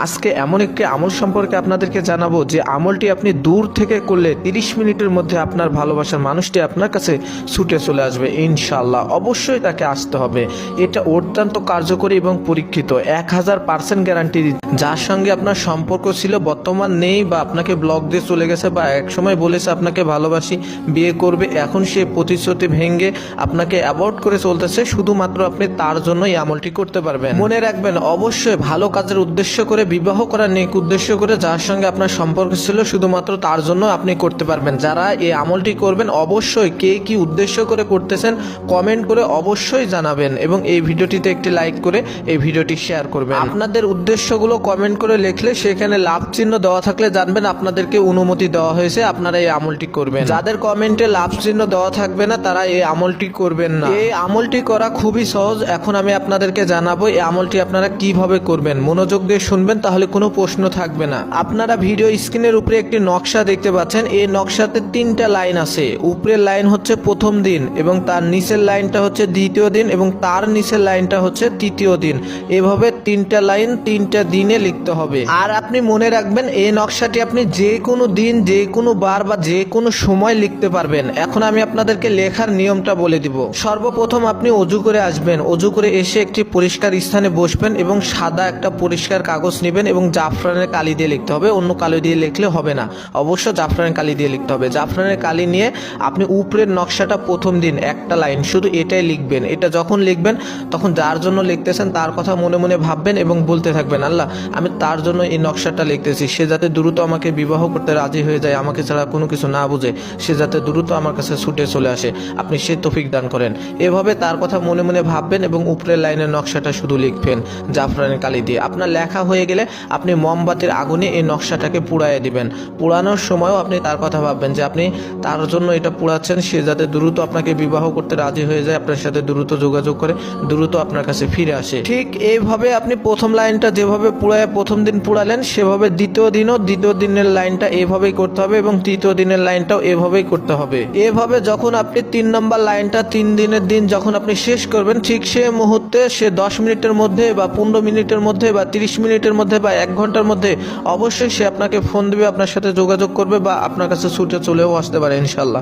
আজকে এমন একটি আমল সম্পর্কে আপনাদেরকে জানাবো যে আমলটি আপনি দূর থেকে করলে 30 মিনিটের মধ্যে আপনার ভালোবাসার মানুষটি আপনার কাছে ছুটে চলে আসবে ইনশাআল্লাহ। অবশ্যই তাকে আসতে হবে। এটা অত্যন্ত কার্যকরী এবং পরীক্ষিত, 1000% গ্যারান্টি। যার সঙ্গে আপনার সম্পর্ক ছিল, বর্তমান নেই বা আপনাকে ব্লক দিয়ে চলে গেছে বা একসময় বলেছে আপনাকে ভালোবাসি, বিয়ে করবে, এখন সে প্রতিশ্রুতি ভেঙে আপনাকে অ্যাভয়েড করে চলতেছে, শুধুমাত্র আপনি তার জন্য এই আমলটি করতে পারবেন। মনে রাখবেন, অবশ্যই ভালো কাজের উদ্দেশ্য করে, বিবাহ করার নেক উদ্দেশ্য করে যার সঙ্গে আপনার সম্পর্ক ছিল শুধুমাত্র তার জন্য আপনি করতে পারবেন। যারা এই আমলটি করবেন অবশ্যই কে কি উদ্দেশ্য করে করতেছেন কমেন্ট করে অবশ্যই জানাবেন এবং এই ভিডিওটিতে একটি লাইক করে এই ভিডিওটি শেয়ার করবেন। আপনাদের উদ্দেশ্যগুলো কমেন্ট করে লিখলে সেখানে লাভ চিহ্ন দেওয়া থাকলে জানবেন আপনাদেরকে অনুমতি দেওয়া হয়েছে, আপনারা এই আমলটি করবেন। যাদের কমেন্টে লাভ চিহ্ন দেওয়া থাকবে না তারা এই আমলটি করবেন না। এই আমলটি করা খুবই সহজ। এখন আমি আপনাদেরকে জানাবো এই আমলটি আপনারা কিভাবে করবেন। মনোযোগ দিয়ে শুনবেন, তাহলে কোনো প্রশ্ন থাকবে না। আপনারা ভিডিও স্ক্রিনের উপরে একটি নকশা দেখতে পাচ্ছেন। এই নকশাতে 3টা লাইন আছে। উপরের লাইন হচ্ছে প্রথম দিন এবং তার নিচের লাইনটা হচ্ছে দ্বিতীয় দিন এবং তার নিচের লাইনটা হচ্ছে তৃতীয় দিন। এভাবে 3টা লাইন 3টা দিনে লিখতে হবে। আর আপনি মনে রাখবেন এই নকশাটি আপনি যে কোনো দিন, যে কোনো বার বা যে কোনো সময় লিখতে পারবেন। এখন আমি আপনাদেরকে লেখার নিয়মটা বলে দিব। সর্বপ্রথম আপনি অজু করে আসবেন। অজু করে এসে একটি পরিষ্কার স্থানে বসবেন এবং সাদা একটা পরিষ্কার কাগজ নেবেন এবং জাফরানের কালি দিয়ে লিখতে হবে, অন্য কালি দিয়ে লিখলে হবে না, অবশ্য জাফরানের কালি দিয়ে লিখতে হবে। জাফরানের কালি নিয়ে আপনি উপরের নকশাটা প্রথম দিন একটা লাইন শুধু এটাই লিখবেন। এটা যখন লিখবেন তখন যার জন্য লিখতেছেন তার কথা মনে মনে ভাববেন এবং বলতে থাকবেন, আল্লাহ আমি তার জন্য এই নকশাটা লিখতেছি, সে যাতে দ্রুত আমাকে বিবাহ করতে রাজি হয়ে যায়, আমাকে ছাড়া কোনো কিছু না বুঝে, সে যাতে দ্রুত আমার কাছে ছুটে চলে আসে, আপনি সে তৌফিক দান করেন। এভাবে তার কথা মনে মনে ভাববেন এবং উপরের লাইনের নকশাটা শুধু লিখবেন জাফরানের কালি দিয়ে। আপনার লেখা হয়ে গেলে আপনি মোমবাতির আগুনে এই নকশাটাকে পুড়াইয়ে দিবেন। পুড়ানোর সময়ও আপনি তার কথা ভাববেন যে আপনি তার জন্য এটা পুড়াচ্ছেন, সে যাতে দ্রুত আপনাকে বিবাহ করতে রাজি হয়ে যায়, আপনার সাথে দ্রুত যোগাযোগ করে দ্রুত আপনার কাছে ফিরে আসে। ঠিক এইভাবে আপনি প্রথম লাইনটা যেভাবে পুড়ায় প্রথম দিন পুড়ালেন সেভাবে দ্বিতীয় দিনও দ্বিতীয় দিনের লাইনটা এভাবেই করতে হবে এবং তৃতীয় দিনের লাইনটাও এভাবেই করতে হবে। এভাবে যখন আপনি 3 নম্বর লাইনটা 3 দিনের দিন যখন আপনি শেষ করবেন, ঠিক সে মুহূর্তে সে 10 মিনিটের মধ্যে বা 15 মিনিটের মধ্যে বা 30 মিনিটের মধ্যে বা 1 ঘন্টার মধ্যে অবশ্যই সে আপনাকে ফোন দিবে, আপনার সাথে যোগাযোগ করবে বা আপনার কাছে ছুটে চলেও আসতে পারে ইনশাল্লাহ।